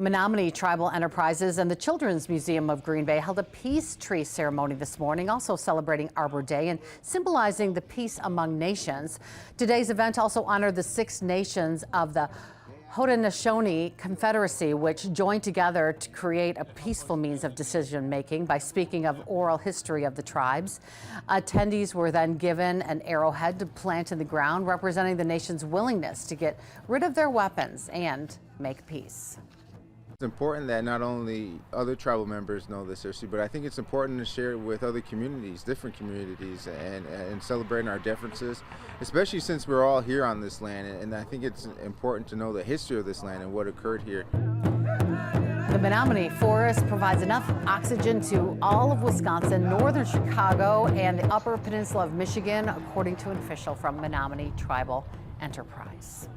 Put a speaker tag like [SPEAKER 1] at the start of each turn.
[SPEAKER 1] Menominee Tribal Enterprises and the Children's Museum of Green Bay held a peace tree ceremony this morning, also celebrating Arbor Day and symbolizing the peace among nations. Today's event also honored the 6 nations of the Haudenosaunee Confederacy, which joined together to create a peaceful means of decision-making by speaking of oral history of the tribes. Attendees were then given an arrowhead to plant in the ground, representing the nation's willingness to get rid of their weapons and make peace.
[SPEAKER 2] It's important that not only other tribal members know this history, but I think it's important to share it with other communities, different communities, and celebrating our differences, especially since we're all here on this land. And I think it's important to know the history of this land and what occurred here.
[SPEAKER 1] The Menominee Forest provides enough oxygen to all of Wisconsin, northern Chicago, and the upper peninsula of Michigan, according to an official from Menominee Tribal Enterprise.